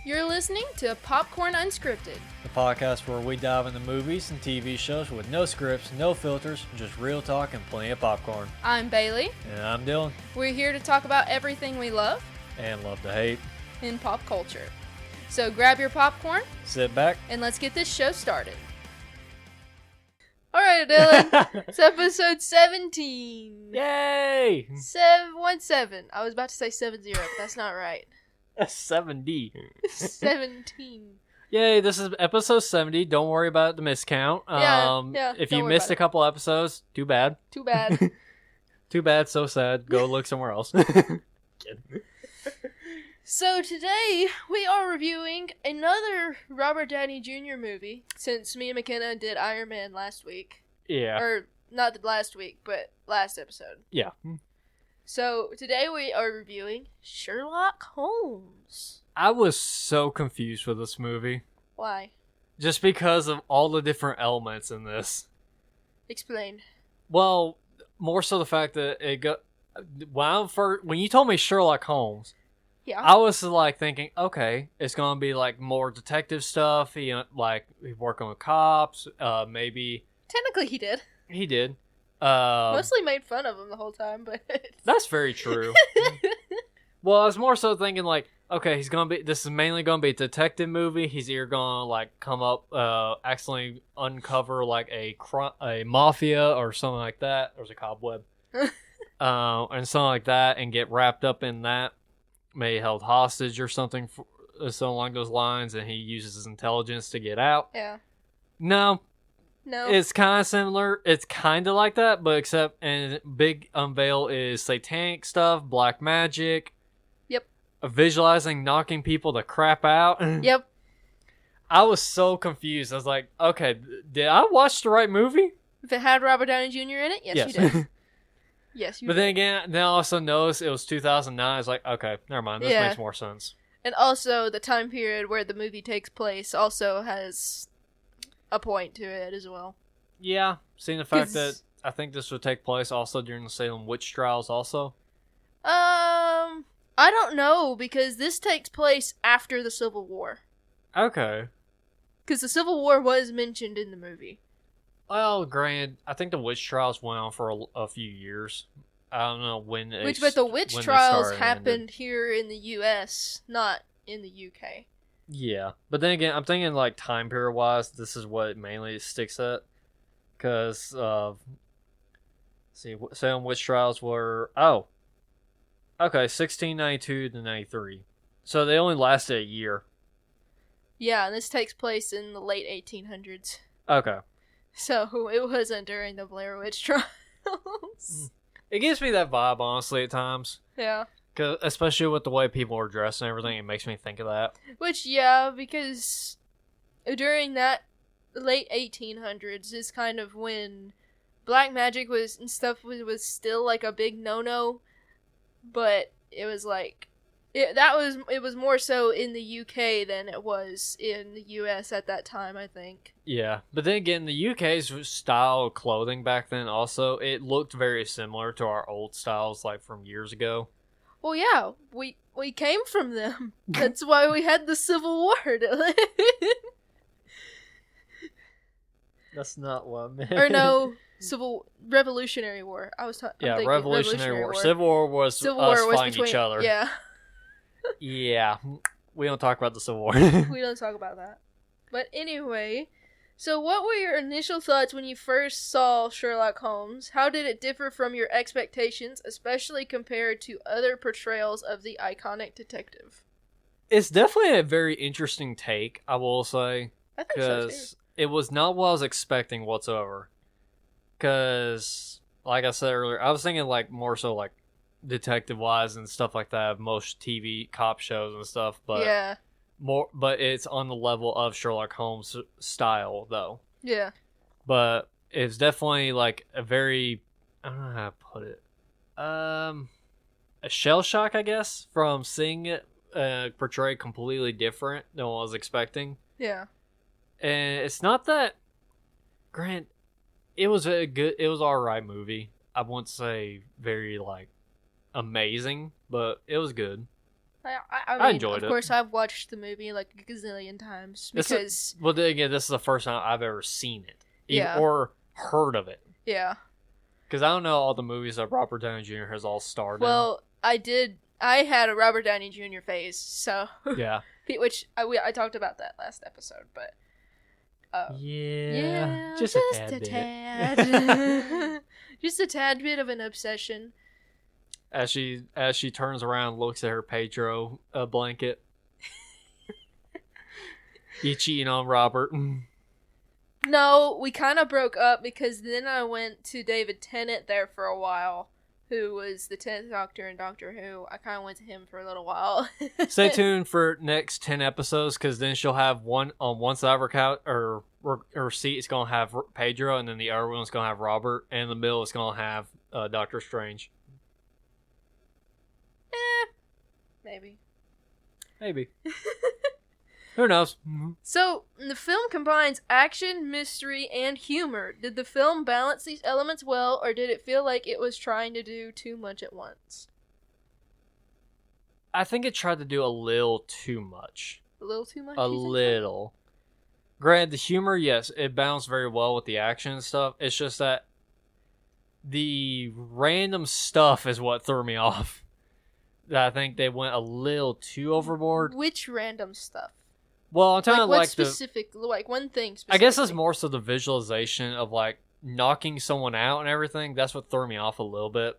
You're listening to Popcorn Unscripted, the podcast where we dive into movies and TV shows with no scripts, no filters, just real talk and plenty of popcorn. I'm Bailey. And I'm Dylan. We're here to talk about everything we love And love to hate. in pop culture. So grab your popcorn, Sit back. and let's get this show started. Alright, Dylan. It's episode 17. Yay! 717. I was about to say 70, but that's not right. 70. 17. Yay, this is episode 70. Don't worry about the miscount. If you missed a couple episodes, too bad. Too bad. Too bad, so sad. Go look somewhere else. Kidding. So today, we are reviewing another Robert Downey Jr. movie, since me and McKenna did Iron Man last week. Yeah. Or, not last week, but last episode. Yeah. So, today we are reviewing Sherlock Holmes. I was so confused with this movie. Why? Just because of all the different elements in this. Explain. Well, more so the fact that when you told me Sherlock Holmes, Yeah. I was like thinking, okay, it's gonna be like more detective stuff. Like he's working with cops. Maybe Technically he did. he did. Mostly made fun of him the whole time, but... That's very true. Well, I was more so thinking like, okay, this is mainly gonna be a detective movie. He's either gonna like come up, accidentally uncover like a mafia or something like that. There's a cobweb, and something like that, and get wrapped up in that. May held hostage or something, so along those lines, and he uses his intelligence to get out. Yeah. No. No. It's kind of similar. It's kind of like that, but and big unveil is satanic stuff, black magic. Yep. Visualizing knocking people the crap out. Yep. I was so confused. I was like, okay, did I watch the right movie? If it had Robert Downey Jr. in it, yes. You did. Yes, you But did. then again, I also noticed it was 2009. It's like, okay, never mind. This makes more sense. And also, the time period where the movie takes place also has a point to it as well. Yeah, seeing the fact that I think this would take place also during the Salem witch trials also. I don't know, because this takes place after the Civil War. Okay. Because the Civil War was mentioned in the movie. Well, granted, I think the witch trials went on for a few years. I don't know when. But the witch trials happened here in the U.S., not in the U.K. Yeah, but then again, I'm thinking like time period wise, this is what it mainly sticks at. Because, Salem witch trials were 1692 to 93. So they only lasted a year. Yeah, and this takes place in the late 1800s. Okay. So it wasn't during the Blair Witch trials. It gives me that vibe, honestly, at times. Yeah. Cause especially with the way people are dressed and everything, it makes me think of that. Which, yeah, because during that late 1800s is kind of when black magic was still like a big no-no, but it was like it was more so in the UK than it was in the US at that time, I think. Yeah, but then again, the UK's style of clothing back then also, it looked very similar to our old styles like from years ago. Well, yeah, we came from them. That's why we had the Civil War. That's not what I meant. Or no, Revolutionary War. Revolutionary War. Civil War was fighting each other. Yeah. Yeah, we don't talk about the Civil War. We don't talk about that. But anyway, so what were your initial thoughts when you first saw Sherlock Holmes? How did it differ from your expectations, especially compared to other portrayals of the iconic detective? It's definitely a very interesting take, I will say. I think so, too. It was not what I was expecting whatsoever. Because, like I said earlier, I was thinking like more so like detective-wise and stuff like that, most TV cop shows and stuff, but yeah. But it's on the level of Sherlock Holmes style, though. Yeah. But it's definitely like a very, I don't know how to put it, a shell shock, I guess, from seeing it portrayed completely different than what I was expecting. Yeah. And it's not that, Grant, it was alright movie. I wouldn't say very like amazing, but it was good. I I enjoyed it. Of course, I've watched the movie like a gazillion times because... Well, again, this is the first time I've ever seen it. Yeah. Or heard of it. Yeah. Because I don't know all the movies that Robert Downey Jr. has all starred in. Well, I had a Robert Downey Jr. phase, so... Yeah. Which, I talked about that last episode, but... Yeah, just a tad. Just a tad bit of an obsession. As she turns around and looks at her Pedro blanket. You cheating on Robert? No, we kind of broke up because then I went to David Tennant there for a while, who was the 10th Doctor in Doctor Who. I kind of went to him for a little while. Stay tuned for next 10 episodes, because then she'll have one on one side of her couch, or her seat is going to have Pedro, and then the other one's going to have Robert, and in the middle it's going to have Doctor Strange. Maybe. Who knows? So, the film combines action, mystery, and humor. Did the film balance these elements well, or did it feel like it was trying to do too much at once? I think it tried to do a little too much. A little too much? A little. Granted, the humor, yes, it balanced very well with the action and stuff. It's just that the random stuff is what threw me off. I think they went a little too overboard. Which random stuff? Well, I'm talking like like specific, like one thing specifically. I guess it's more so the visualization of like knocking someone out and everything. That's what threw me off a little bit.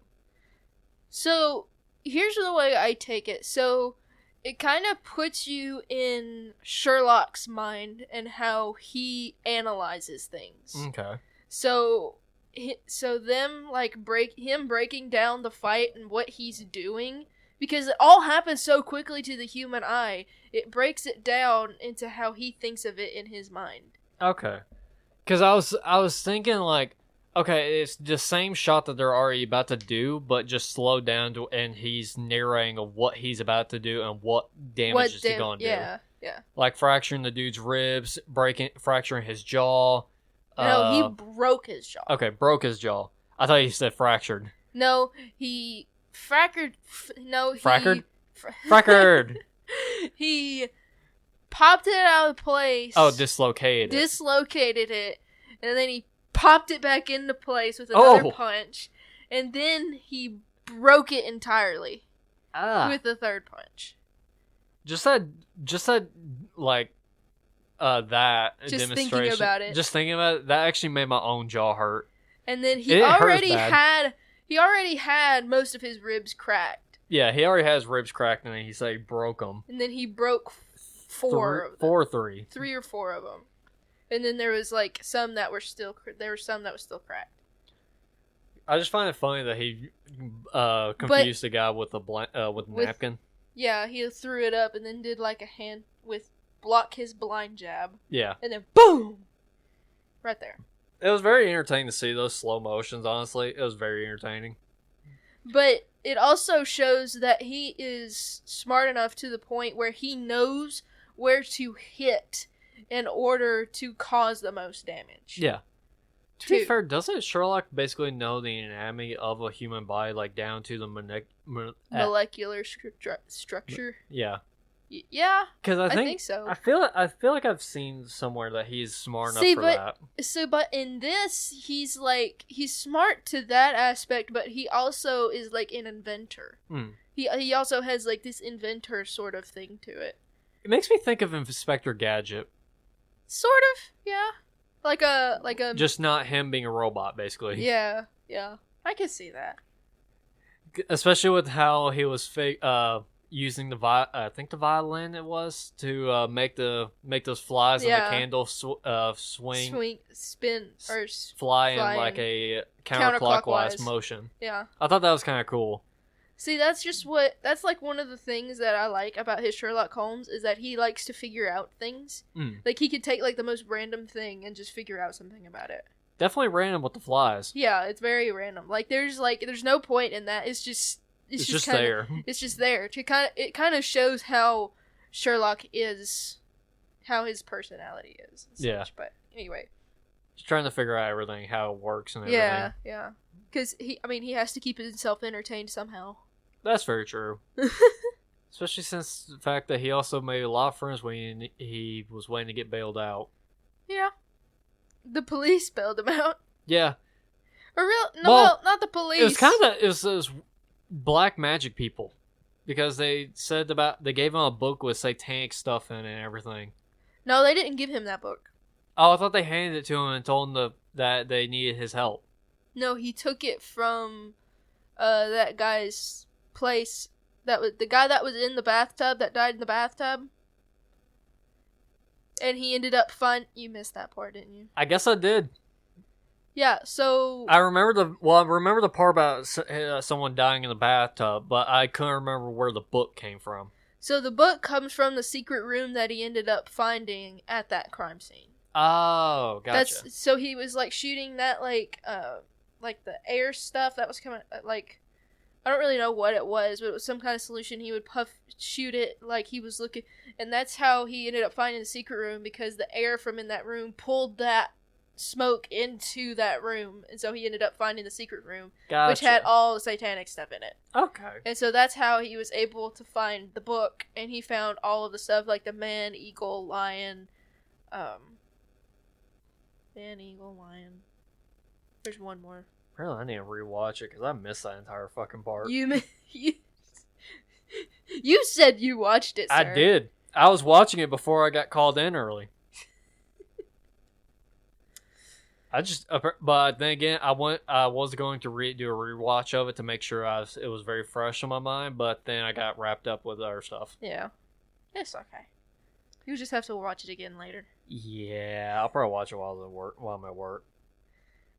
So, here's the way I take it. So, it kind of puts you in Sherlock's mind and how he analyzes things. Okay. So them like breaking down the fight and what he's doing, because it all happens so quickly to the human eye, it breaks it down into how he thinks of it in his mind. Okay. Because I was thinking like, okay, it's the same shot that they're already about to do, but just slowed down to, and he's narrating of what he's about to do and what damage he's going to do. Yeah. Like fracturing the dude's ribs, fracturing his jaw. No, he broke his jaw. Okay, broke his jaw. I thought you said fractured. No, he fractured. Fractured? He popped it out of place. Oh, dislocated it, and then he popped it back into place with another punch, and then he broke it entirely with the third punch. Just that like that just demonstration. Thinking about it, that actually made my own jaw hurt. And then he already had most of his ribs cracked. Yeah, he already has ribs cracked, and then he said he broke them. And then he broke three or four of them. And then there was like some that were still cracked. I just find it funny that he confused the guy with a napkin. Yeah, he threw it up and then did like a hand with block his blind jab. Yeah. And then boom! Right there. It was very entertaining to see those slow motions, honestly. It was very entertaining. But it also shows that he is smart enough to the point where he knows where to hit in order to cause the most damage. Yeah. To be fair, doesn't Sherlock basically know the anatomy of a human body, like down to the molecular structure? Yeah. Yeah, because I think so. I feel like I've seen somewhere that he's smart enough for that. But in this, he's smart to that aspect, but he also is like an inventor. He also has like this inventor sort of thing to it. It makes me think of Inspector Gadget. Sort of, yeah. Like a just not him being a robot, basically. Yeah. I can see that. Especially with how he was using the violin it was to make those flies in the candle spin or fly in like a counterclockwise motion. Yeah, I thought that was kind of cool. See, that's like one of the things that I like about his Sherlock Holmes is that he likes to figure out things. Like he could take like the most random thing and just figure out something about it. Definitely random with the flies. Yeah, it's very random. Like there's no point in that. It's just there. It's just there. It kind of shows how Sherlock is, how his personality is. Yeah. But anyway, just trying to figure out everything, how it works and everything. Yeah. Because he has to keep himself entertained somehow. That's very true. Especially since the fact that he also made a lot of friends when he was waiting to get bailed out. Yeah. The police bailed him out. Yeah. Well, not the police. It was those black magic people. Because they gave him a book with satanic stuff in it and everything. No, they didn't give him that book. Oh, I thought they handed it to him and told him that they needed his help. No, he took it from that guy's place. That was the guy that was in the bathtub that died in the bathtub. And he ended up You missed that part, didn't you? I guess I did. Yeah, so I remember the part about someone dying in the bathtub, but I couldn't remember where the book came from. So the book comes from the secret room that he ended up finding at that crime scene. Oh, gotcha. So he was like shooting that like the air stuff that was coming like I don't really know what it was, but it was some kind of solution. He would shoot it like he was looking, and that's how he ended up finding the secret room, because the air from in that room pulled that smoke into that room, and so he ended up finding the secret room, gotcha. Which had all the satanic stuff in it. Okay. And so that's how he was able to find the book, and he found all of the stuff like the man, eagle, lion, man, eagle, lion. There's one more. Really, I need to rewatch it because I missed that entire fucking part. You said you watched it, sir. I did. I was watching it before I got called in early. But then again, I was going to do a rewatch of it to make sure it was very fresh in my mind, but then I got wrapped up with other stuff. Yeah. It's okay. You just have to watch it again later. Yeah, I'll probably watch it while I'm at work.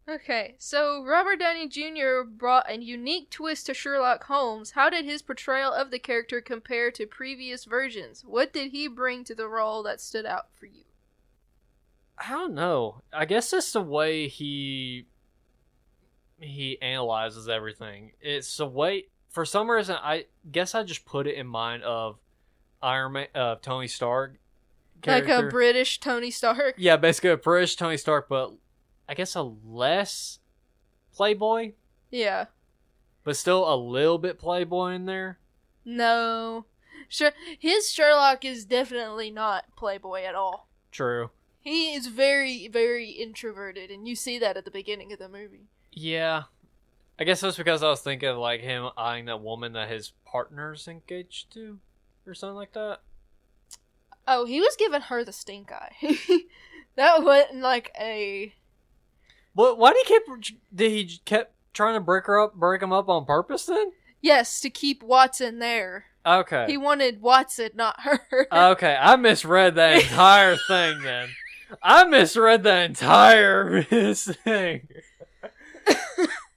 Okay, so Robert Downey Jr. brought a unique twist to Sherlock Holmes. How did his portrayal of the character compare to previous versions? What did he bring to the role that stood out for you? I don't know. I guess it's the way he analyzes everything. It's the way, for some reason, I guess I just put it in mind of Iron Man, Tony Stark character. Like a British Tony Stark? Yeah, basically a British Tony Stark, but I guess a less playboy. Yeah. But still a little bit playboy in there. No. Sure, his Sherlock is definitely not playboy at all. True. He is very, very introverted, and you see that at the beginning of the movie. Yeah. I guess that's because I was thinking of like him eyeing that woman that his partner's engaged to, or something like that. Oh, he was giving her the stink eye. That wasn't like a... But why did he kept trying to break him up on purpose then? Yes, to keep Watson there. Okay. He wanted Watson, not her. Okay, I misread that entire thing then. I misread that entire thing.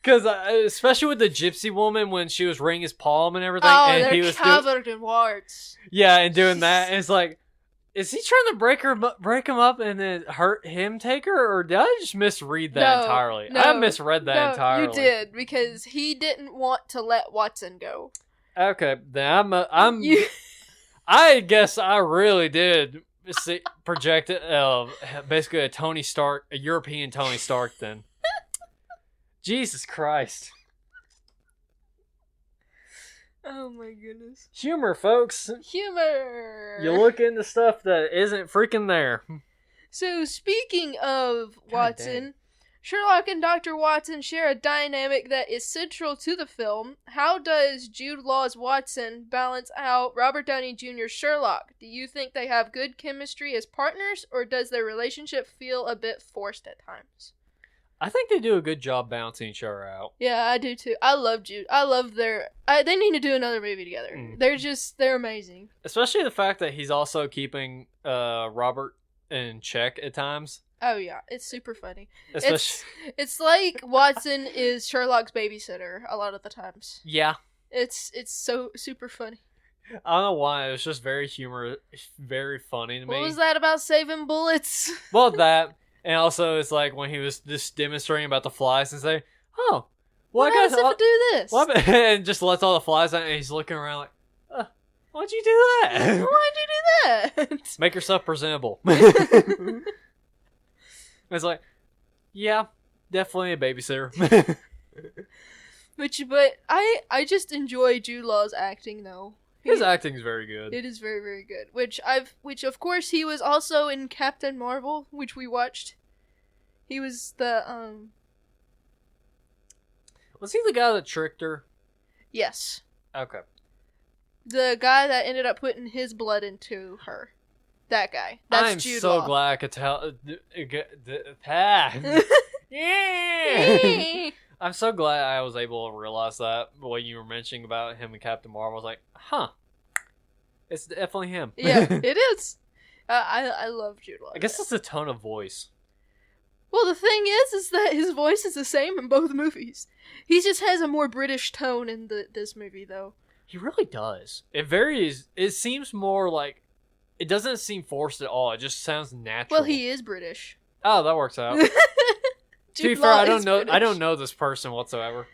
Because especially with the gypsy woman when she was wringing his palm and everything, and they're he was covered in warts. Yeah, and doing that, and it's like, is he trying to break him up and then hurt him, take her, or did I just misread that entirely? I misread that entirely. You did, because he didn't want to let Watson go. Okay, then I guess I really did project basically a European Tony Stark then. Jesus Christ. Oh my goodness. Humor, folks. Humor. You look into stuff that isn't freaking there. So, speaking of Watson, Sherlock and Dr. Watson share a dynamic that is central to the film. How does Jude Law's Watson balance out Robert Downey Jr.'s Sherlock? Do you think they have good chemistry as partners, or does their relationship feel a bit forced at times? I think they do a good job balancing each other out. Yeah, I do too. I love Jude. I love they need to do another movie together. They're amazing. Especially the fact that he's also keeping Robert in check at times. Oh yeah, it's super funny. It's like Watson is Sherlock's babysitter a lot of the times. Yeah. It's so super funny. I don't know why, it was just very very funny to me. What was that about saving bullets? Well, that... And also, it's like when he was just demonstrating about the flies and say, "Oh, well, I guess if I do this," and just lets all the flies out, and he's looking around like, "Why'd you do that? Why'd you do that? Make yourself presentable." It's like, yeah, definitely a babysitter. But I just enjoy Jude Law's acting though. His acting's very good. It is very, very good. Which of course he was also in Captain Marvel, which we watched. He was the Was he the guy that tricked her? Yes. Okay. The guy that ended up putting his blood into her. That guy. That's I'm Jude so Law. glad I could tell. Yeah. I'm so glad I was able to realize that when you were mentioning about him and Captain Marvel. I was like, huh. It's definitely him. Yeah, it is. I love Jude Law. I guess it's the tone of voice. Well, the thing is that his voice is the same in both movies. He just has a more British tone in this movie, though. He really does. It varies. It seems more like... It doesn't seem forced at all. It just sounds natural. Well, he is British. Oh, that works out. To be fair, I don't know this person whatsoever.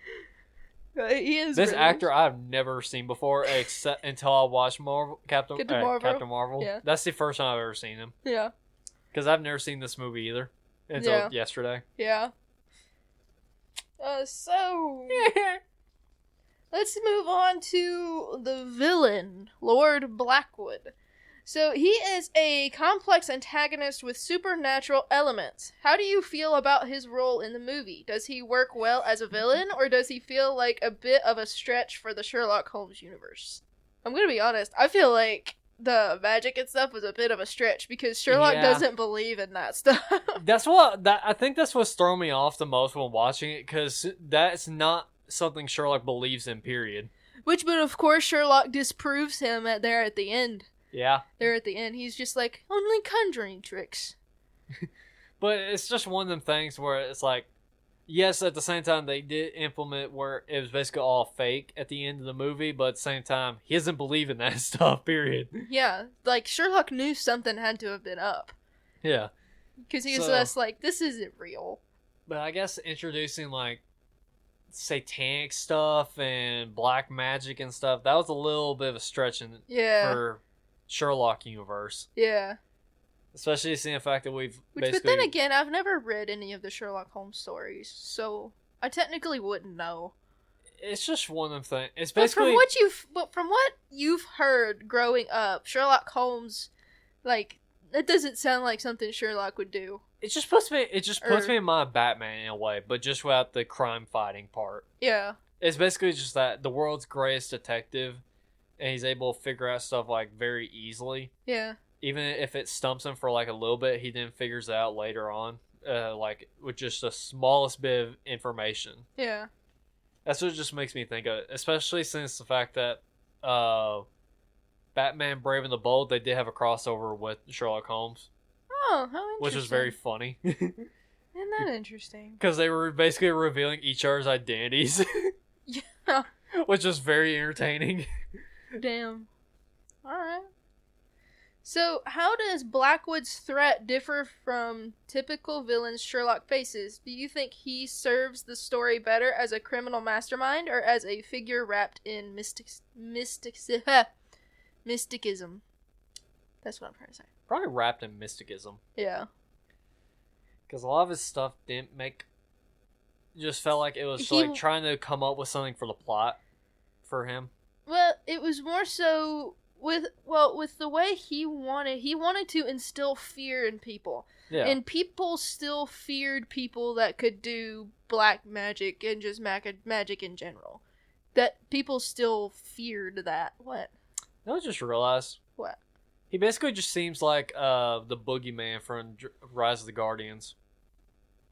He is this British. actor I've never seen before, except until I watched Captain Marvel. Yeah. That's the first time I've ever seen him. Yeah. Because I've never seen this movie either until yesterday. Yeah. So let's move on to the villain, Lord Blackwood. So he is a complex antagonist with supernatural elements. How do you feel about his role in the movie? Does he work well as a villain, or does he feel like a bit of a stretch for the Sherlock Holmes universe? I'm gonna be honest, I feel like the magic and stuff was a bit of a stretch because Sherlock doesn't believe in that stuff. I think that's what's thrown me off the most when watching it, because that's not something Sherlock believes in, period. But of course Sherlock disproves him at the end. Yeah. There at the end, he's just like, only conjuring tricks. But it's just one of them things where it's like, yes, at the same time, they did implement where it was basically all fake at the end of the movie, but at the same time, he doesn't believe in that stuff, period. Yeah, like, Sherlock knew something had to have been up. Yeah. Because he was just like, this isn't real. But I guess introducing, like, satanic stuff and black magic and stuff, that was a little bit of a stretch for Sherlock universe. Yeah. Especially seeing the fact that But then again, I've never read any of the Sherlock Holmes stories, so I technically wouldn't know. It's just one of them things. It's basically... But from what you've heard growing up, Sherlock Holmes, like, that doesn't sound like something Sherlock would do. It just puts me in mind of Batman in a way, but just without the crime fighting part. Yeah. It's basically just that the world's greatest detective, and he's able to figure out stuff, like, very easily. Yeah. Even if it stumps him for, like, a little bit, he then figures it out later on, like, with just the smallest bit of information. Yeah. That's what it just makes me think of it, especially since the fact that Batman Brave and the Bold, they did have a crossover with Sherlock Holmes. Oh, how interesting. Which was very funny. Isn't that interesting? Because they were basically revealing each other's identities. Yeah. Which was very entertaining. Damn. Alright. So, how does Blackwood's threat differ from typical villains Sherlock faces? Do you think he serves the story better as a criminal mastermind or as a figure wrapped in mysticism? That's what I'm trying to say. Probably wrapped in mysticism. Yeah. Because a lot of his stuff didn't make... Just felt like it was like trying to come up with something for the plot for him. Well, it was more so... With the way he wanted to instill fear in people. Yeah. And people still feared people that could do black magic and just magic in general. That people still feared that. What? I just realized. What? He basically just seems like the boogeyman from Rise of the Guardians.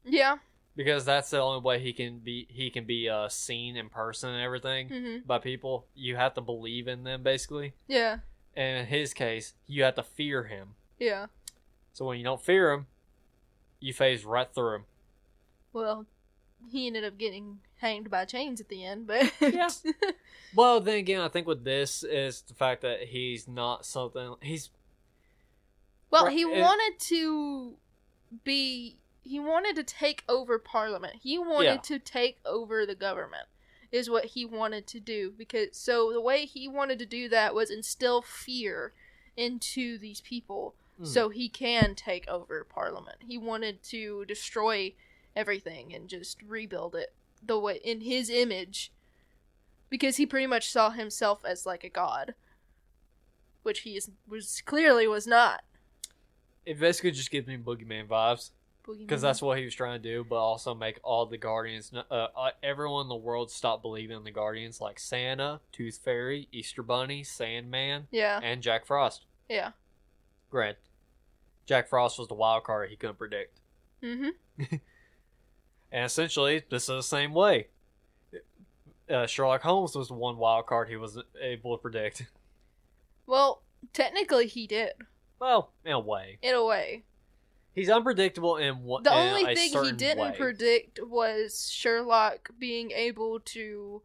Yeah. Because that's the only way he can be seen in person and everything by people. You have to believe in them, basically. Yeah. And in his case, you have to fear him. Yeah. So when you don't fear him, you phase right through him. Well, he ended up getting hanged by chains at the end, but... Yeah. Well, then again, I think with this is the fact that he's not something... Well, he wanted to take over Parliament. He wanted to take over the government, is what he wanted to do. So the way he wanted to do that was instill fear into these people so he can take over Parliament. He wanted to destroy everything and just rebuild it the way in his image, because he pretty much saw himself as like a god. which was not. It basically just gives me Boogeyman vibes. Because Boogeyman. that's what he was trying to do, but also make all the Guardians, everyone in the world stop believing in the Guardians, like Santa, Tooth Fairy, Easter Bunny, Sandman, Yeah. and Jack Frost. Yeah. Grant, Jack Frost was the wild card he couldn't predict. Mm-hmm. And essentially, this is the same way. Sherlock Holmes was the one wild card he was able to predict. Well, technically he did. Well, in a way. In a way. He's unpredictable in The only thing he certain didn't way. predict was Sherlock being able to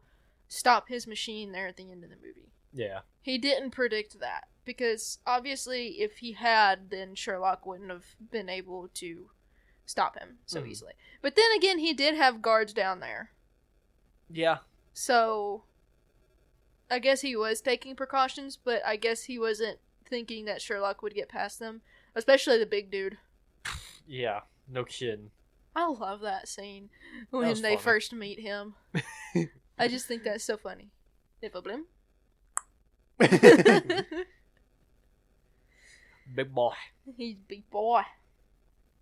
stop his machine there at the end of the movie. Yeah. He didn't predict that. Because, obviously, if he had, then Sherlock wouldn't have been able to stop him so easily. But then again, he did have guards down there. Yeah. So, I guess he was taking precautions, but I guess he wasn't thinking that Sherlock would get past them. Especially the big dude. Yeah. No kidding. I love that scene when was they funny. first meet him. I just think that's so funny. Nipple bloom. Big boy. He's a big boy.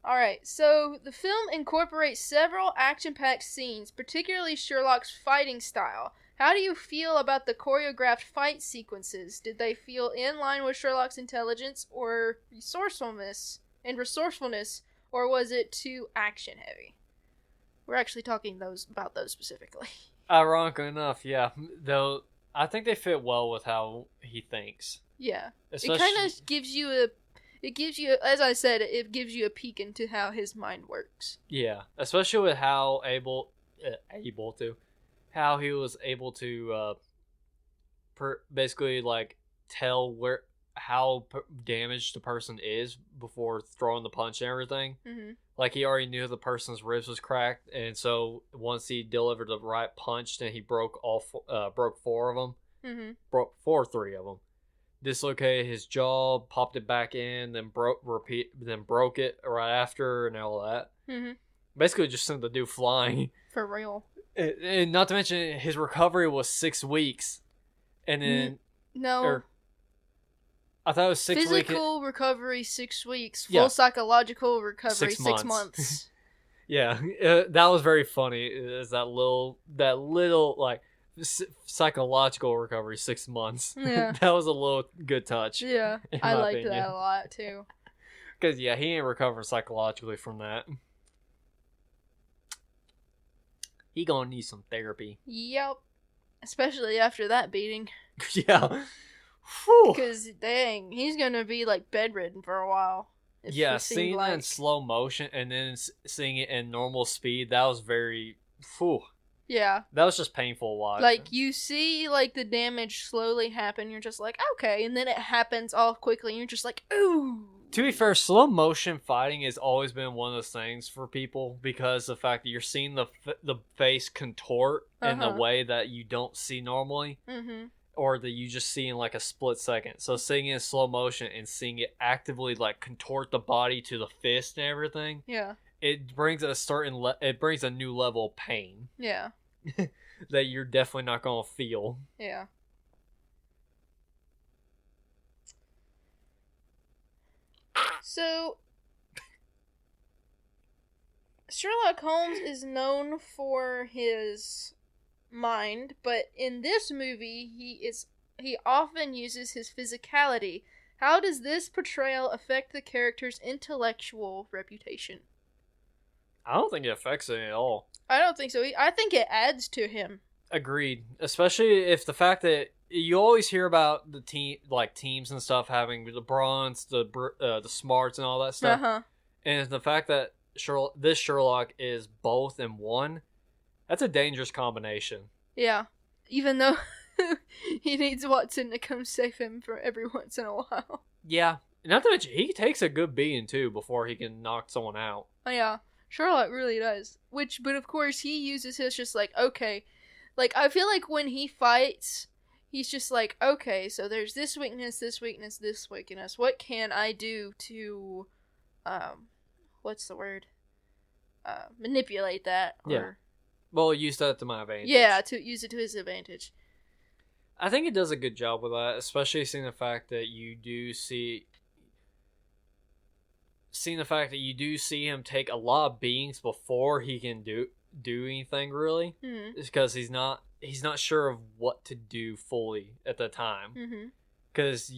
Alright, so the film incorporates several action-packed scenes, particularly Sherlock's fighting style. How do you feel about the choreographed fight sequences? Did they feel in line with Sherlock's intelligence or resourcefulness, or was it too action-heavy? We're actually talking about those specifically. Ironically enough, yeah. Though, I think they fit well with how he thinks. Yeah. Especially, It kind of gives you as I said, it gives you a peek into how his mind works. Yeah, especially with how how he was able to basically like tell how damaged the person is before throwing the punch and everything. Mm-hmm. Like he already knew the person's ribs was cracked, and so once he delivered the right punch, then he broke broke four of them. Mm-hmm. Broke three of them. Dislocated his jaw, popped it back in, then broke it right after, and all that. Mm-hmm. Basically, just sent the dude flying. For real. And not to mention, his recovery was 6 weeks, and then No. I thought it was 6 weeks. Physical recovery 6 weeks. Full Yeah. psychological recovery 6 6 months. months. Yeah, that was very funny. Is that little like psychological recovery 6 months? Yeah. That was a little good touch. Yeah, in I my liked opinion. that a lot too. Because yeah, he ain't recovered psychologically from that. He gonna need some therapy. Yep. Especially after that beating. Yeah. Whew. Because, dang, he's gonna be, like, bedridden for a while. Yeah, it seemed seeing that in like. slow motion and then seeing it in normal speed, that was very... Whew. Yeah. That was just painful to watch. Like, you see, like, the damage slowly happen, you're just like, okay, and then it happens all quickly, and you're just like, ooh! To be fair, slow motion fighting has always been one of those things for people because the fact that you're seeing the face contort in a way that you don't see normally, or that you just see in like a split second. So seeing it in slow motion and seeing it actively like contort the body to the fist and everything, Yeah. it brings it brings a new level of pain Yeah. that you're definitely not gonna feel. Yeah. So, Sherlock Holmes is known for his mind, but in this movie, he often uses his physicality. How does this portrayal affect the character's intellectual reputation? I don't think it affects it at all. I don't think so. I think it adds to him. Agreed. Especially if the fact that you always hear about the teams and stuff having the bronze, the smarts, and all that stuff. And the fact that this Sherlock is both in one, that's a dangerous combination. Yeah. Even though he needs Watson to come save him for every once in a while. Yeah. Not to mention, he takes a good beating too before he can knock someone out. Oh, yeah. Sherlock really does. But of course, he uses his just like, okay. Like, I feel like when he fights, he's just like, okay, so there's this weakness, this weakness, this weakness. What can I do to, what's the word? Manipulate that? Yeah. Well, use that to my advantage. Yeah, to use it to his advantage. I think it does a good job with that, especially seeing the fact that you do see him take a lot of beatings before he can do anything really. Mm-hmm. It's because he's not sure of what to do fully at the time. Because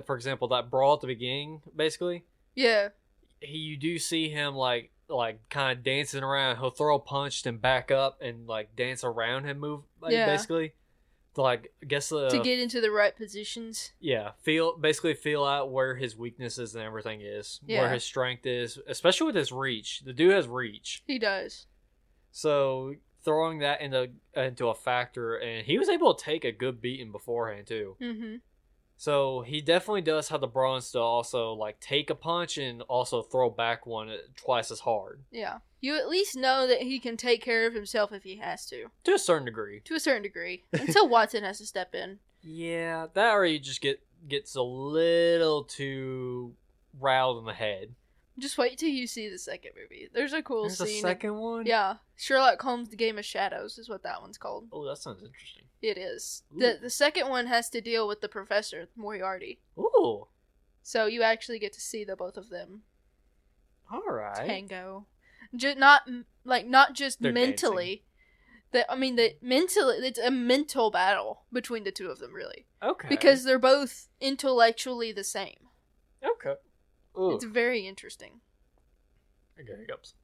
for example, that brawl at the beginning, basically. Yeah. You do see him like kind of dancing around. He'll throw a punch, then back up and like dance around him, move basically. Like, I guess to get into the right positions. Yeah, feel out where his weaknesses and everything is, where his strength is, especially with his reach. The dude has reach. He does. So throwing that into a factor, and he was able to take a good beating beforehand too. Mm-hmm. So he definitely does have the bronze to also like take a punch and also throw back one twice as hard. Yeah. You at least know that he can take care of himself if he has to. To a certain degree. Until Watson has to step in. Yeah, that already just gets a little too riled in the head. Just wait till you see the second movie. There's a cool scene. There's a second one? Yeah. Sherlock Holmes, The Game of Shadows is what that one's called. Oh, that sounds interesting. It is. The second one has to deal with the Professor, Moriarty. Ooh. So you actually get to see the both of them. Alright. Tango. Not just they're mentally. Mentally, it's a mental battle between the two of them, really. Okay. Because they're both intellectually the same. Okay. Ooh. It's very interesting. I got hiccups.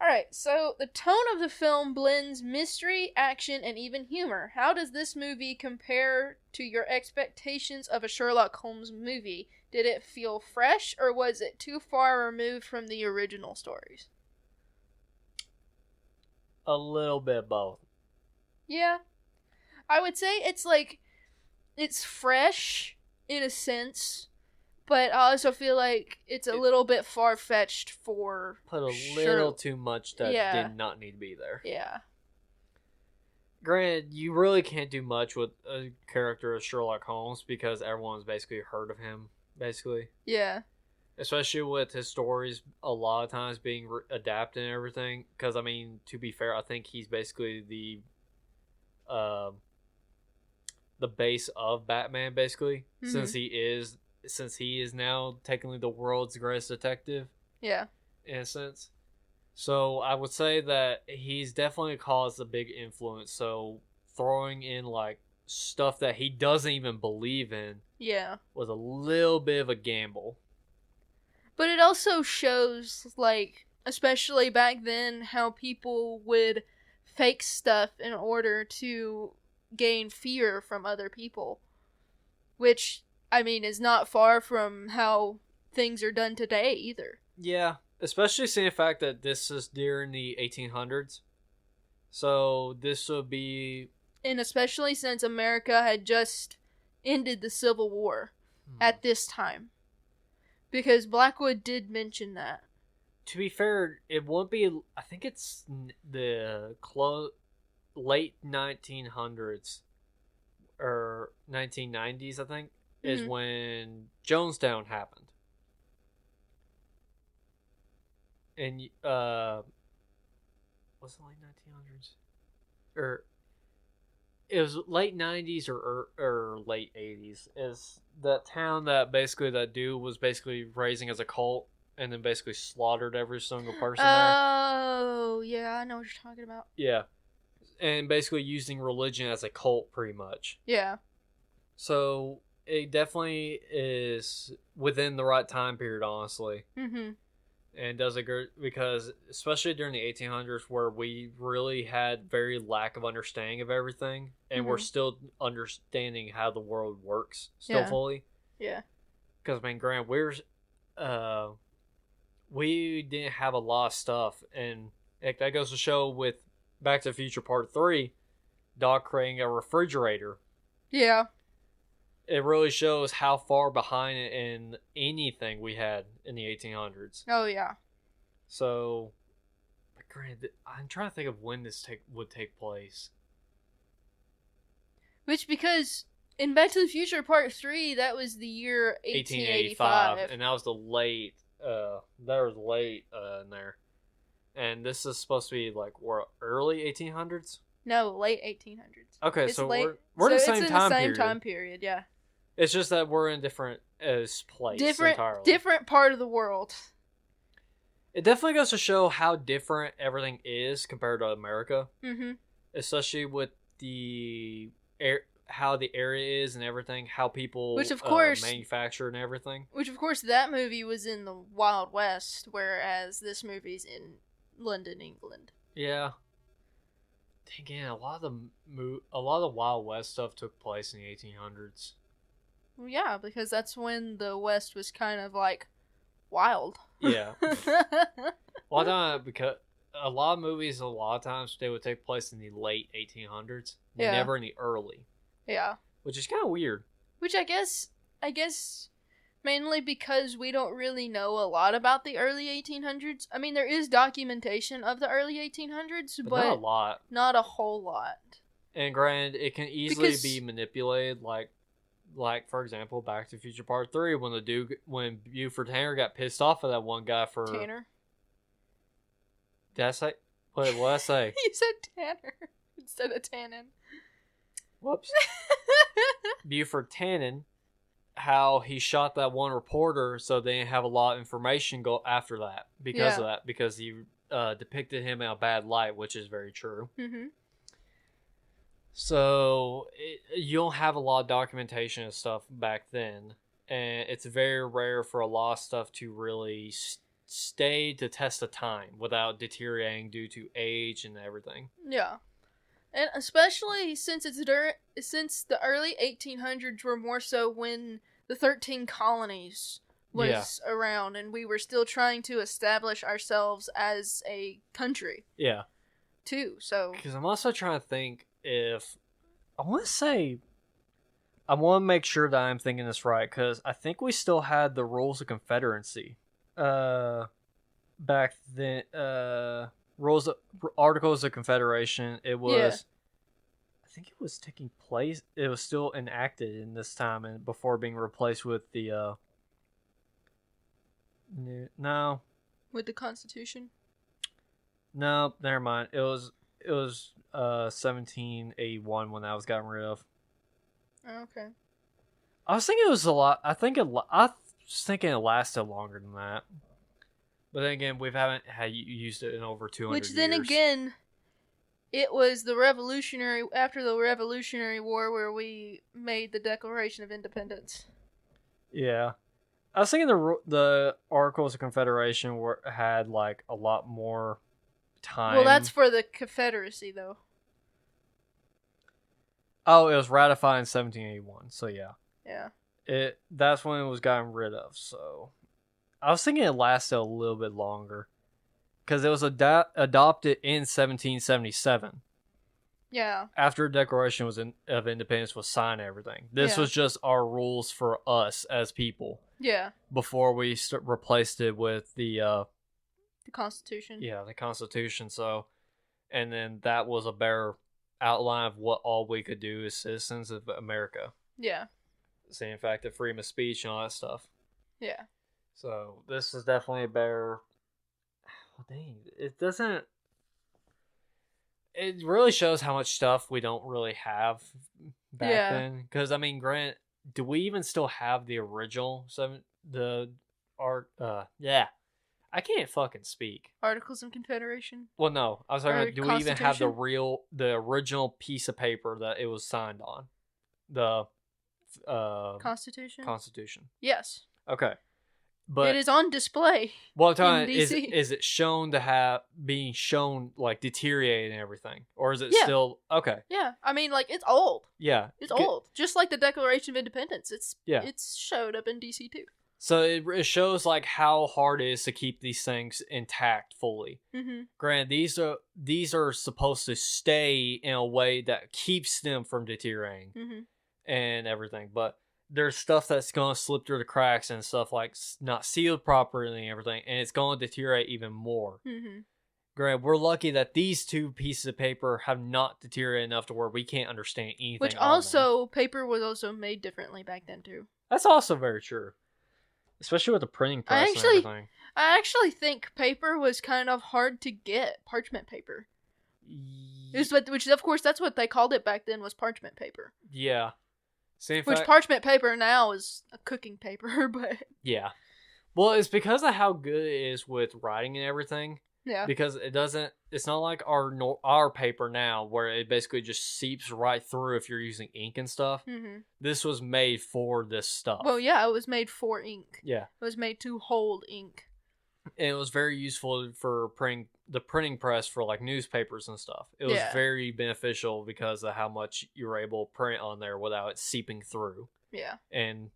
Alright, so the tone of the film blends mystery, action, and even humor. How does this movie compare to your expectations of a Sherlock Holmes movie? Did it feel fresh, or was it too far removed from the original stories? A little bit of both. Yeah. I would say it's fresh, in a sense, but I also feel like it's a little bit far-fetched for... Put a little too much that did not need to be there. Yeah. Granted, you really can't do much with a character of Sherlock Holmes because everyone's basically heard of him, basically. Yeah. Especially with his stories a lot of times being adapted and everything. Because, I mean, to be fair, I think he's basically the base of Batman, basically. Mm-hmm. Since he is now technically the world's greatest detective. Yeah. In a sense. So I would say that he's definitely caused a big influence. So throwing in like stuff that he doesn't even believe in was a little bit of a gamble. But it also shows, like, especially back then, how people would fake stuff in order to gain fear from other people. Which, I mean, is not far from how things are done today either. Yeah, especially seeing the fact that this is during the 1800s. So this would be... And especially since America had just ended the Civil War at this time. Because Blackwood did mention that. To be fair, it won't be... I think it's the late 1900s or 1990s, I think, is when Jonestown happened. And, was it late 1900s? Or, it was late 90s or late 80s. Is that town that basically that dude was basically raising as a cult and then basically slaughtered every single person there? Oh, yeah, I know what you're talking about. Yeah. And basically using religion as a cult, pretty much. Yeah. So, it definitely is within the right time period, honestly. Mm-hmm. And does a good, because especially during the 1800s where we really had very lack of understanding of everything and we're still understanding how the world works fully. Yeah. Because, I mean, granted, we didn't have a lot of stuff, and that goes to show with Back to the Future Part 3, Doc creating a refrigerator. Yeah. It really shows how far behind in anything we had in the 1800s. Oh, yeah. So, granted, I'm trying to think of when this would take place. Which, because in Back to the Future Part 3, that was the year 1885. And that was the late, in there. And this is supposed to be, like, early 1800s? No, late 1800s. Okay, It's so late, we're in the so same it's in time the same period. time period, yeah. It's just that we're in different place entirely. Different part of the world. It definitely goes to show how different everything is compared to America. Mm-hmm. Especially with the how the area is and everything, how people Which of course manufacture and everything. Which of course that movie was in the Wild West, whereas this movie's in London, England. Yeah. Again, a lot of the Wild West stuff took place in the 1800s. Well, yeah, because that's when the West was kind of like wild. Yeah. Because a lot of movies, a lot of times they would take place in the late 1800s, never in the early. Yeah. Which is kind of weird. Which I guess mainly because we don't really know a lot about the early 1800s. I mean, there is documentation of the early 1800s, but not a lot. Not a whole lot. And granted, it can easily be manipulated, like for example, Back to the Future Part 3, when Buford Tanner got pissed off at that one guy for... Tanner? Did I say... Wait, what did I say? You said Tanner instead of Tannen. Whoops. Buford Tannen, how he shot that one reporter so they didn't have a lot of information go after that because of that, because he depicted him in a bad light, which is very true. Mm-hmm. So you don't have a lot of documentation of stuff back then, and it's very rare for a lot of stuff to really stay the test of time without deteriorating due to age and everything. Yeah. And especially since since the early 1800s were more so when the 13 colonies was around, and we were still trying to establish ourselves as a country. Yeah. Too, so... Because I'm also trying to think if... I want to make sure that I'm thinking this right, because I think we still had the rules of Confederacy. Back then, Articles of Confederation, it was... I think it was taking place... It was still enacted in this time, and before being replaced with the... No. With the Constitution? No, never mind. It was 1781 when that was gotten rid of. Oh, okay. I was thinking it was a lot. I was thinking it lasted longer than that. But then again, we haven't used it in over 200 years. Which then again, it was after the Revolutionary War where we made the Declaration of Independence. Yeah. I was thinking the Articles of Confederation had like a lot more time. Well, that's for the Confederacy, though. Oh, it was ratified in 1781. So yeah. Yeah. That's when it was gotten rid of. So I was thinking it lasted a little bit longer because it was adopted in 1777. Yeah. After the Declaration of Independence was signed and everything. This was just our rules for us as people. Yeah. Before we replaced it with the Constitution. Yeah, the Constitution. So, and then that was a better outline of what all we could do as citizens of America. Yeah. See, in fact, the freedom of speech and all that stuff. Yeah. So this is definitely a better. Well, dang, it doesn't. It really shows how much stuff we don't really have back then. Because I mean, Grant, do we even still have the original Yeah. I can't fucking speak. Articles of Confederation? Well, no. I was talking about, do we even have the original piece of paper that it was signed on? The Constitution? Constitution. Yes. Okay. But it is on display. Well, I'm talking is it shown to being shown like deteriorating and everything? Or is it still okay? Yeah. I mean, like, it's old. Yeah. It's old. Just like the Declaration of Independence. It's showed up in DC too. So it shows like how hard it is to keep these things intact fully. Mm-hmm. Granted, these are supposed to stay in a way that keeps them from deteriorating and everything. But there's stuff that's going to slip through the cracks and stuff like not sealed properly and everything, and it's going to deteriorate even more. Mm-hmm. Granted, we're lucky that these two pieces of paper have not deteriorated enough to where we can't understand anything. Which also, paper was also made differently back then too. That's also very true. Especially with the printing press and everything. I actually think paper was kind of hard to get. Parchment paper. Which of course that's what they called it back then, was parchment paper. Yeah. Which parchment paper now is a cooking paper, but yeah. Well, it's because of how good it is with writing and everything. Yeah. Because it's not like our paper now where it basically just seeps right through if you're using ink and stuff. Mm-hmm. This was made for this stuff. Well, yeah, it was made for ink. Yeah. It was made to hold ink. And it was very useful for the printing press for like newspapers and stuff. It was very beneficial because of how much you were able to print on there without it seeping through. Yeah. And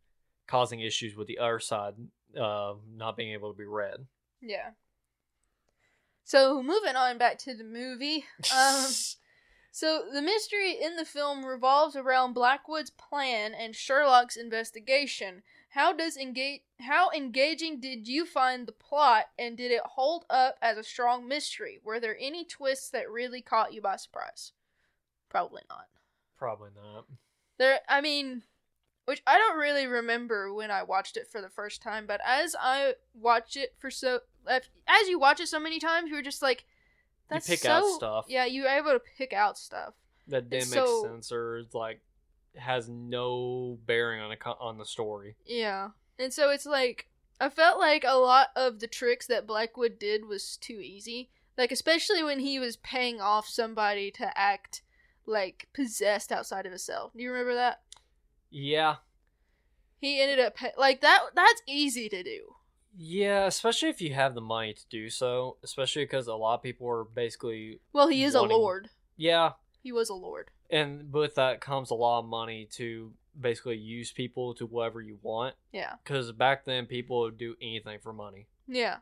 causing issues with the other side not being able to be read. Yeah. So, moving on back to the movie. So, the mystery in the film revolves around Blackwood's plan and Sherlock's investigation. How engaging did you find the plot, and did it hold up as a strong mystery? Were there any twists that really caught you by surprise? Probably not. Probably not. Which I don't really remember when I watched it for the first time, but as I watch it as you watch it so many times, you're just like, that's you pick out stuff. Yeah, you're able to pick out stuff that didn't make sense or like has no bearing on the story. Yeah, and so it's like I felt like a lot of the tricks that Blackwood did was too easy. Like especially when he was paying off somebody to act like possessed outside of himself. Do you remember that? Yeah. He ended up like that. That's easy to do. Yeah, especially if you have the money to do so. Especially because a lot of people are basically. Well, he is a lord. Yeah. He was a lord. And with that comes a lot of money to basically use people to whatever you want. Yeah. Because back then people would do anything for money. Yeah.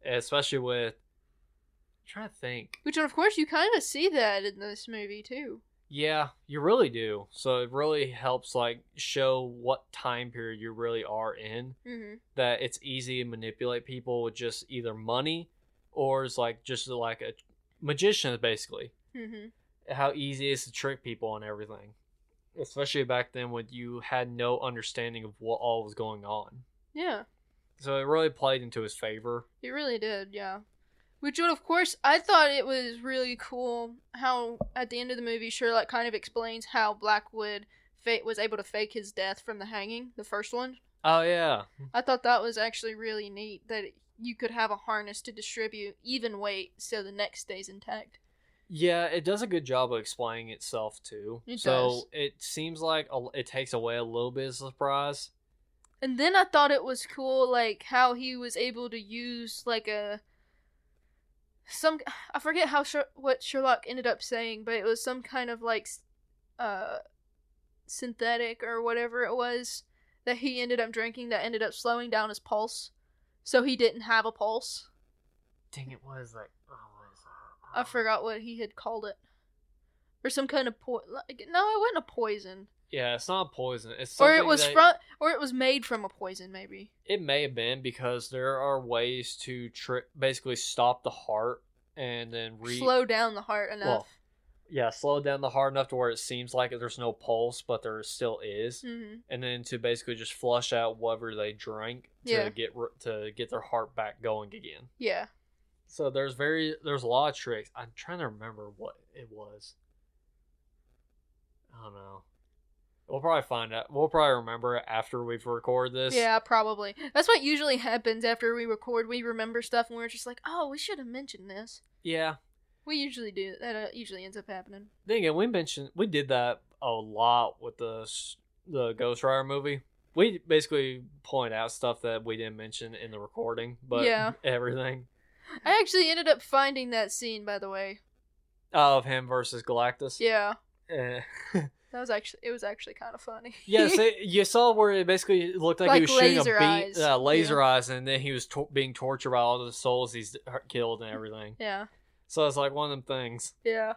Especially with. I'm trying to think. Which, of course, you kind of see that in this movie too. Yeah, you really do. So it really helps like show what time period you really are in. Mm-hmm. That it's easy to manipulate people with just either money or it's like just like a magician basically. Mm-hmm. How easy it is to trick people and everything. Especially back then when you had no understanding of what all was going on. Yeah. So it really played into his favor. It really did, yeah. Which, of course, I thought it was really cool how, at the end of the movie, Sherlock kind of explains how Blackwood was able to fake his death from the hanging, the first one. Oh, yeah. I thought that was actually really neat, that you could have a harness to distribute even weight so the neck stays intact. Yeah, it does a good job of explaining itself, too. It so does. It seems like it takes away a little bit of surprise. And then I thought it was cool, like, how he was able to use, like, I forget what Sherlock ended up saying, but it was some kind of like synthetic or whatever it was that he ended up drinking that ended up slowing down his pulse, so he didn't have a pulse. Dang, it was like what is that? I forgot what he had called it, or some kind of no, it wasn't a poison. Yeah, it's not a poison. It's or it was or it was made from a poison, maybe. It may have been because there are ways to basically stop the heart and then slow down the heart enough. Well, yeah, slow down the heart enough to where it seems like there's no pulse, but there still is, and then to basically just flush out whatever they drank to get their heart back going again. Yeah. So there's a lot of tricks. I'm trying to remember what it was. I don't know. We'll probably find out. We'll probably remember it after we've recorded this. Yeah, probably. That's what usually happens after we record. We remember stuff and we're just like, oh, we should have mentioned this. Yeah. We usually do. That usually ends up happening. Then again, we did that a lot with the Ghost Rider movie. We basically point out stuff that we didn't mention in the recording, but everything. I actually ended up finding that scene, by the way. Of him versus Galactus? Yeah. It was actually kind of funny. Yeah, so you saw where it basically looked like he was shooting laser eyes, and then he was being tortured by all the souls he's killed and everything. Yeah. So it's like one of them things. Yeah.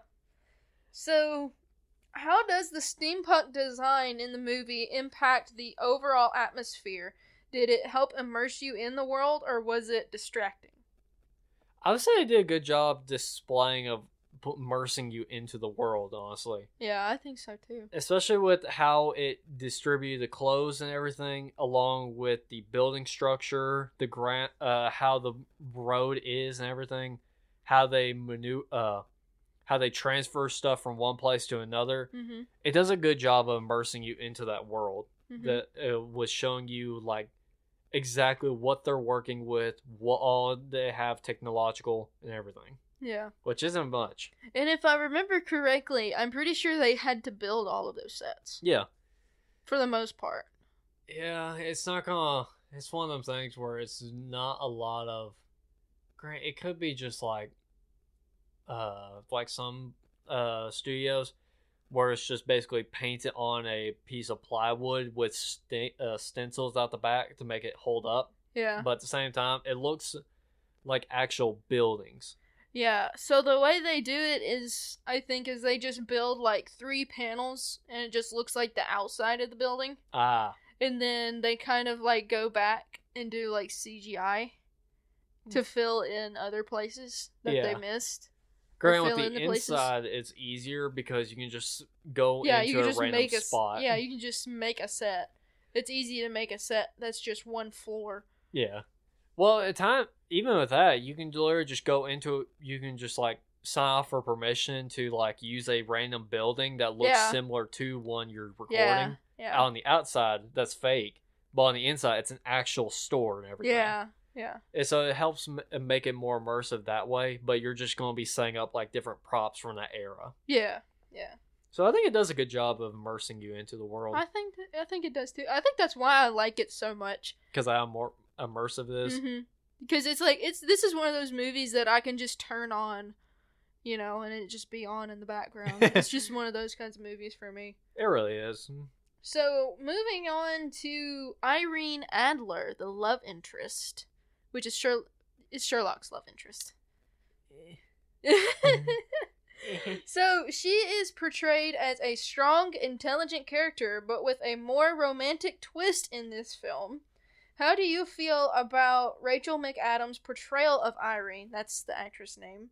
So, how does the steampunk design in the movie impact the overall atmosphere? Did it help immerse you in the world, or was it distracting? I would say it did a good job displaying of immersing you into the world, honestly. Yeah, I think so too. Especially with how it distributed the clothes and everything, along with the building structure, how the road is and everything, how they how they transfer stuff from one place to another. Mm-hmm. It does a good job of immersing you into that world. Mm-hmm. That was showing you like exactly what they're working with, what all they have technological and everything. Yeah. Which isn't much. And if I remember correctly, I'm pretty sure they had to build all of those sets. Yeah. For the most part. Yeah, it's not gonna... It's one of those things where it's not a lot of... Great, it could be just like some studios where it's just basically painted on a piece of plywood with stencils out the back to make it hold up. Yeah. But at the same time, it looks like actual buildings. Yeah, so the way they do it is, I think, is they just build like 3 panels and it just looks like the outside of the building. Ah. And then they kind of like go back and do like CGI to fill in other places that they missed. Granted, with the inside, it's easier because you can just go into a random spot. Yeah, you can just make a set. It's easy to make a set that's just one floor. Yeah. Well, at time, even with that, you can literally just go into, you can just like sign off for permission to like use a random building that looks similar to one you're recording. Yeah. On the outside, that's fake. But on the inside, it's an actual store and everything. Yeah. Yeah. And so it helps make it more immersive that way, but you're just going to be setting up like different props from that era. Yeah. Yeah. So I think it does a good job of immersing you into the world. I think it does too. I think that's why I like it so much. Because how more immersive it is. Mm-hmm. Because it's like this is one of those movies that I can just turn on, you know, and it just be on in the background. It's just one of those kinds of movies for me. It really is. So moving on to Irene Adler, the love interest, which is Sherlock's love interest. So she is portrayed as a strong, intelligent character, but with a more romantic twist in this film. How do you feel about Rachel McAdams' portrayal of Irene? That's the actress name.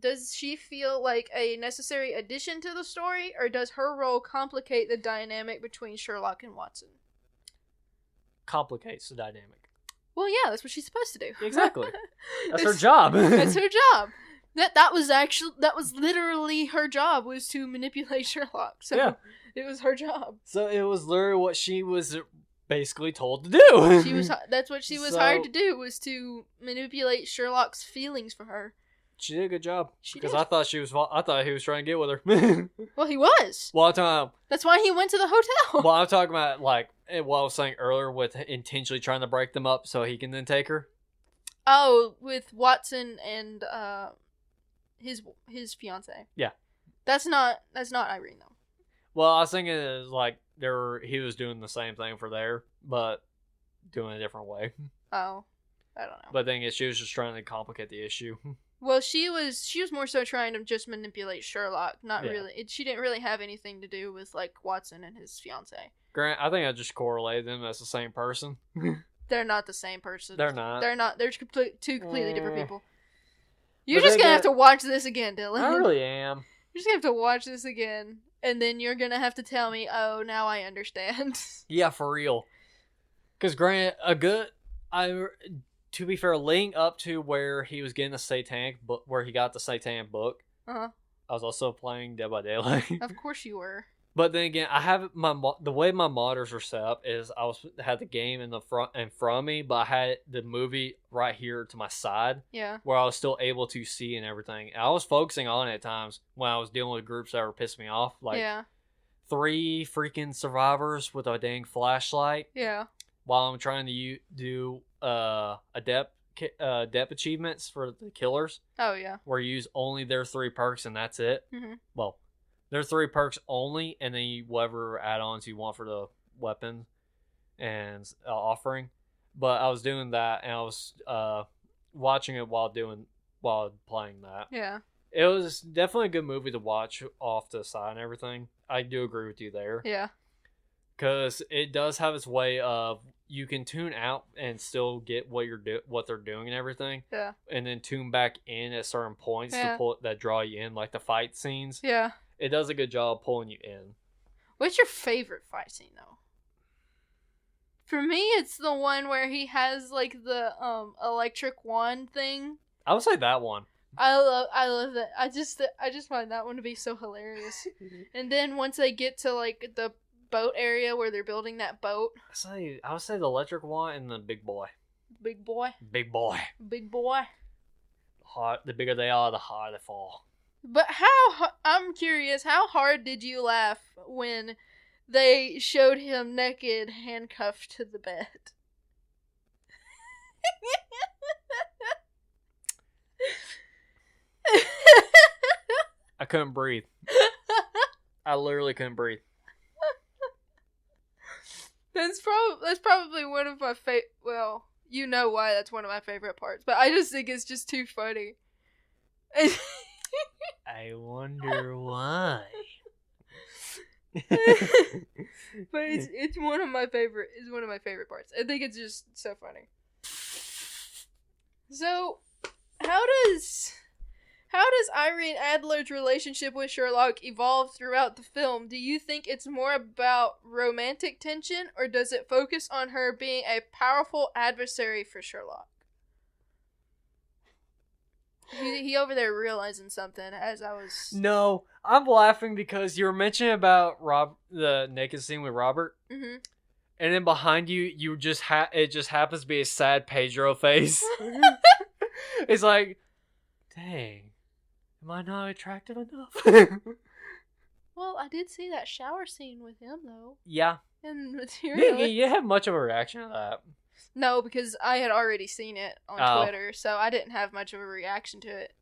Does she feel like a necessary addition to the story, or does her role complicate the dynamic between Sherlock and Watson? Complicates the dynamic. Well, yeah, that's what she's supposed to do. Exactly. That's her job. That's her job. That was literally her job, was to manipulate Sherlock. So yeah. It was her job. So it was literally what she was basically told to do. That's what she was hired to do, was to manipulate Sherlock's feelings for her. She did a good job. Because I thought he was trying to get with her. Well, he was. Well, that's why he went to the hotel. Well, I'm talking about like what I was saying earlier with intentionally trying to break them up so he can then take her. Oh, with Watson and his fiance. Yeah. That's not Irene though. Well, I was thinking it was like he was doing the same thing for there, but doing it a different way. Oh, I don't know. But the thing is, she was just trying to complicate the issue. Well, she was more so trying to just manipulate Sherlock, not really. She didn't really have anything to do with like Watson and his fiance. Grant, I think I just correlated them as the same person. They're not the same person. They're not. They're not. They're two completely different people. You're just gonna have to watch this again, Dylan. I really am. You're just gonna have to watch this again, and then you're gonna have to tell me, oh, now I understand. Yeah, for real. Because Grant, to be fair, leading up to where he was getting the satanic book, where he got the satanic book, I was also playing Dead by Daylight. Of course you were. But then again, I have the way my monitors are set up is had the game in front of me, but I had the movie right here to my side. Yeah. Where I was still able to see and everything. I was focusing on it at times when I was dealing with groups that were pissing me off, like 3 freaking survivors with a dang flashlight. Yeah. While I'm trying to do adept achievements for the killers. Oh yeah. Where you use only their 3 perks and that's it. Mm-hmm. Well, there's 3 perks only, and then whatever add-ons you want for the weapon and offering. But I was doing that, and I was watching it while playing that. Yeah. It was definitely a good movie to watch off to the side and everything. I do agree with you there. Yeah. Because it does have its way of you can tune out and still get what they're doing and everything. Yeah. And then tune back in at certain points to pull that draw you in, like the fight scenes. Yeah. It does a good job pulling you in. What's your favorite fight scene though? For me, it's the one where he has like the electric wand thing. I would say that one. I love that. I just find that one to be so hilarious. And then once they get to like the boat area where they're building that boat, I would say the electric one and the big boy. Big boy. Big boy. Big boy. The bigger they are, the harder they fall. But I'm curious, how hard did you laugh when they showed him naked, handcuffed to the bed? I couldn't breathe. I literally couldn't breathe. That's probably one of my well, you know why that's one of my favorite parts, but I just think it's just too funny. I wonder why. But it's one of my favorite parts. I think it's just so funny. So, how does Irene Adler's relationship with Sherlock evolve throughout the film? Do you think it's more about romantic tension, or does it focus on her being a powerful adversary for Sherlock? He over there realizing something as I was... No, I'm laughing because you were mentioning about the naked scene with Robert. Mm-hmm. And then behind you, it just happens to be a sad Pedro face. It's like, dang, am I not attractive enough? Well, I did see that shower scene with him, though. Yeah. And material. You didn't have much of a reaction to that. No, because I had already seen it on Twitter, so I didn't have much of a reaction to it.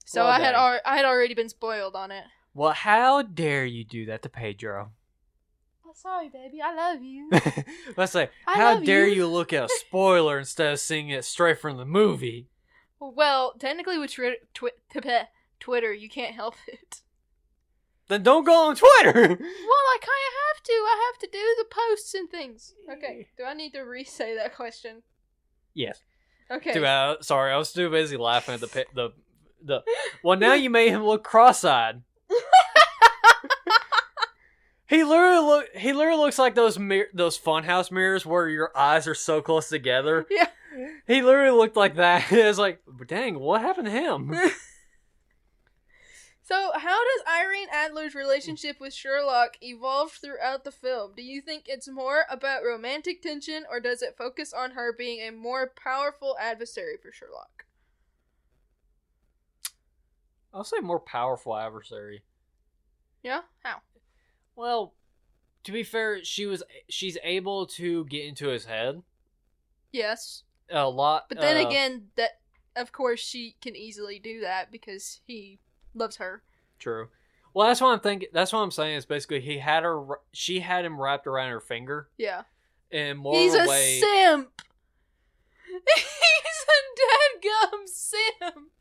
So well, I had already been spoiled on it. Well, how dare you do that to Pedro? Oh, sorry, baby. I love you. Let's say, how dare you look at a spoiler instead of seeing it straight from the movie? Well, technically with Twitter, you can't help it. Then don't go on Twitter! Well, I kind of have to. I have to do the posts and things. Okay, do I need to re-say that question? Yes. Okay. Sorry, I was too busy laughing at the Well, now you made him look cross-eyed. He literally looks like those funhouse mirrors where your eyes are so close together. Yeah. He literally looked like that. It was like, dang, what happened to him? So, how does Irene Adler's relationship with Sherlock evolve throughout the film? Do you think it's more about romantic tension, or does it focus on her being a more powerful adversary for Sherlock? I'll say more powerful adversary. Yeah? How? Well, to be fair, she's able to get into his head. Yes. A lot. But then again, that of course she can easily do that because he loves her. True. Well, that's what I'm thinking. That's what I'm saying. Is basically she had him wrapped around her finger. Yeah. And more He's of a way, simp. He's a dadgum simp.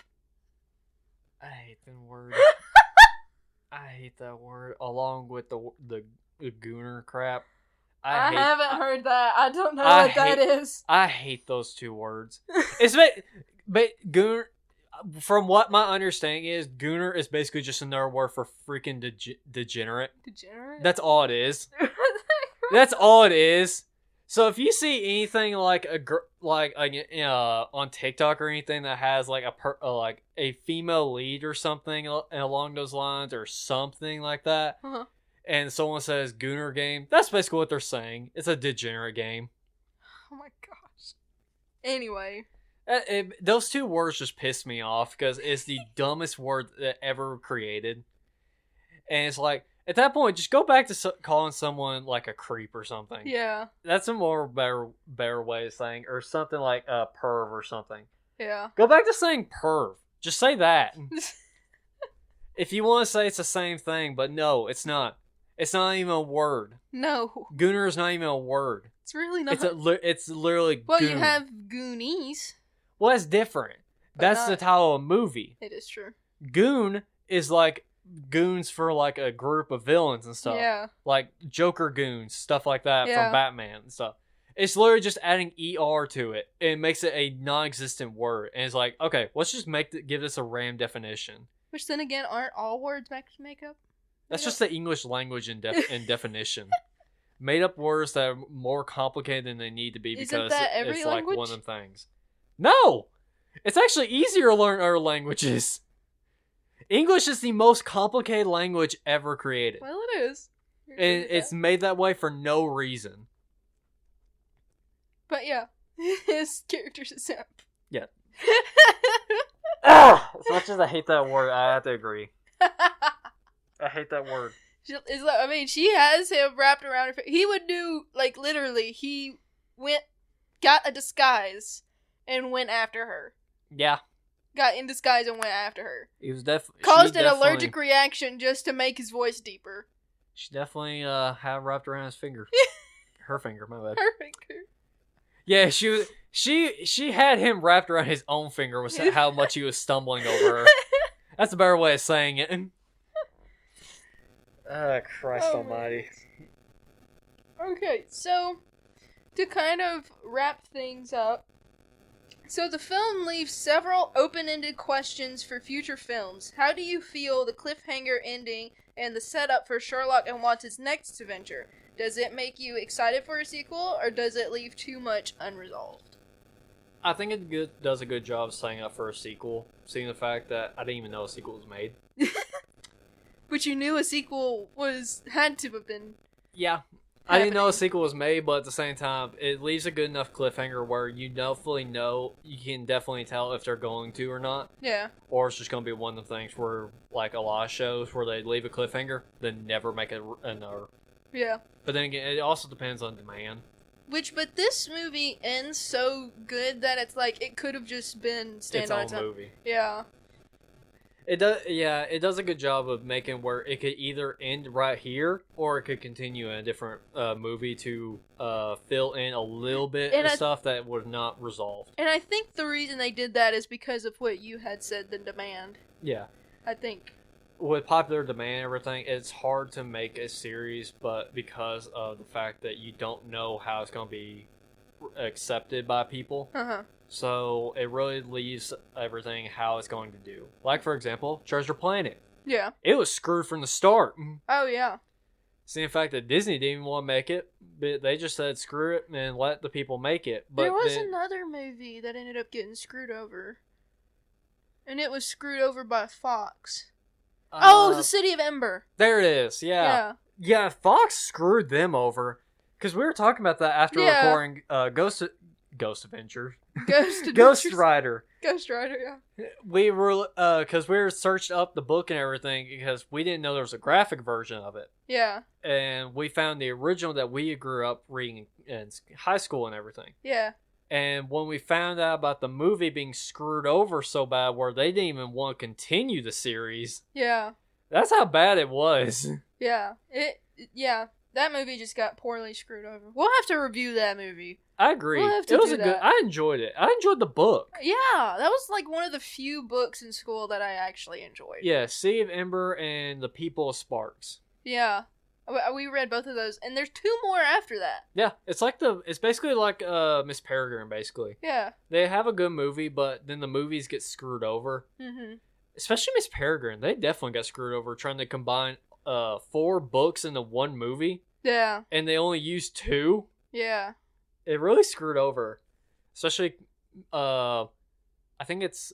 I hate that word. I hate that word. Along with the gooner crap. I haven't heard that. I don't know what that is. I hate those two words. But gooner, from what my understanding is, gooner is basically just another word for freaking degenerate. Degenerate? That's all it is. That's all it is. So if you see anything like on TikTok or anything that has like a female lead or something along those lines or something like that, and someone says Gooner game, that's basically what they're saying. It's a degenerate game. Oh my gosh. Anyway. Those two words just piss me off because it's the dumbest word that ever created. And it's like, at that point, just go back to calling someone like a creep or something. Yeah. That's a better way of saying, or something like a perv or something. Yeah. Go back to saying perv. Just say that. If you want to say it's the same thing, but no, it's not. It's not even a word. No. Gooner is not even a word. It's really not. It's literally well, goon. You have Goonies. Well, that's different. That's the title of a movie. It is true. Goon is like goons for like a group of villains and stuff. Yeah. Like Joker goons, stuff like that from Batman and stuff. It's literally just adding ER to it. It makes it a non-existent word. And it's like, okay, let's just give this a random definition. Which then again, aren't all words make up? That's just the English language in definition. Made up words that are more complicated than they need to be because it's like one of them things. No! It's actually easier to learn other languages. English is the most complicated language ever created. Well, it is. And it's made that way for no reason. But yeah, his character's a simp. Yeah. As much as I hate that word, I have to agree. I hate that word. I mean, she has him wrapped around her face. He would do, like, literally, he got a disguise and went after her. Yeah. Got in disguise and went after her. He was definitely... Caused an allergic reaction just to make his voice deeper. She definitely had wrapped around his finger. Her finger, my bad. Her finger. Yeah, she had him wrapped around his own finger with how much he was stumbling over her. That's a better way of saying it. Christ almighty. Okay, so to kind of wrap things up, so the film leaves several open-ended questions for future films. How do you feel the cliffhanger ending and the setup for Sherlock and Watson's next adventure? Does it make you excited for a sequel, or does it leave too much unresolved? I think it does a good job of setting up for a sequel, seeing the fact that I didn't even know a sequel was made. But you knew a sequel had to have been. Yeah. I didn't know a sequel was made, but at the same time, it leaves a good enough cliffhanger where you definitely know, you can definitely tell if they're going to or not. Yeah. Or it's just going to be one of the things where, like a lot of shows where they leave a cliffhanger, then never make another. Yeah. But then again, it also depends on demand. But this movie ends so good that it's like, it could have just been its own movie. Yeah. It does a good job of making where it could either end right here, or it could continue in a different movie to fill in a little bit of stuff that was not resolved. And I think the reason they did that is because of what you had said, the demand. Yeah. I think. With popular demand and everything, it's hard to make a series, but because of the fact that you don't know how it's going to be accepted by people. Uh-huh. So it really leaves everything how it's going to do. Like, for example, Treasure Planet. Yeah. It was screwed from the start. Oh, yeah. See, the fact that Disney didn't even want to make it, but they just said screw it and let the people make it. But there was another movie that ended up getting screwed over. And it was screwed over by Fox. The City of Ember. There it is, yeah. Yeah, Fox screwed them over. Because we were talking about that after recording Ghost Adventure. Ghost Rider. Ghost Rider, yeah. We were, because we searched up the book and everything, because we didn't know there was a graphic version of it. Yeah. And we found the original that we grew up reading in high school and everything. Yeah. And when we found out about the movie being screwed over so bad where they didn't even want to continue the series. Yeah. That's how bad it was. Yeah. That movie just got poorly screwed over. We'll have to review that movie. I agree. We'll have to do that. I enjoyed it. I enjoyed the book. Yeah, that was like one of the few books in school that I actually enjoyed. Yeah, Sea of Ember and The People of Sparks. Yeah. We read both of those, and there's two more after that. Yeah, it's basically like Miss Peregrine, basically. Yeah. They have a good movie, but then the movies get screwed over. Mm-hmm. Especially Miss Peregrine, they definitely got screwed over trying to combine 4 books into one movie. Yeah. And they only used 2. Yeah. It really screwed over. Especially, I think it's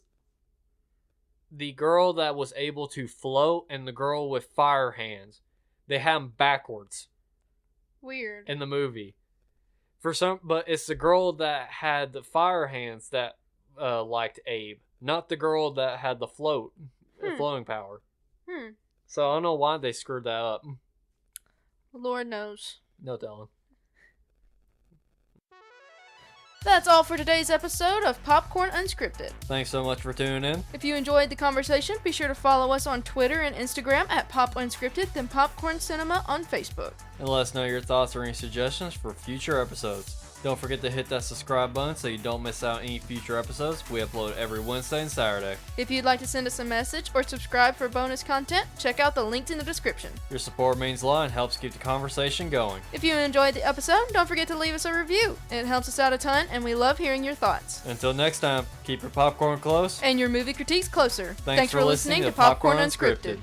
the girl that was able to float and the girl with fire hands. They had them backwards. Weird. In the movie. But it's the girl that had the fire hands that liked Abe. Not the girl that had the floating power. So I don't know why they screwed that up. Lord knows. No telling. That's all for today's episode of Popcorn Unscripted. Thanks so much for tuning in. If you enjoyed the conversation, be sure to follow us on Twitter and Instagram at PopUnscripted, then Popcorn Cinema on Facebook. And let us know your thoughts or any suggestions for future episodes. Don't forget to hit that subscribe button so you don't miss out any future episodes. We upload every Wednesday and Saturday. If you'd like to send us a message or subscribe for bonus content, check out the links in the description. Your support means a lot and helps keep the conversation going. If you enjoyed the episode, don't forget to leave us a review. It helps us out a ton, and we love hearing your thoughts. Until next time, keep your popcorn close and your movie critiques closer. Thanks for listening to Popcorn Unscripted.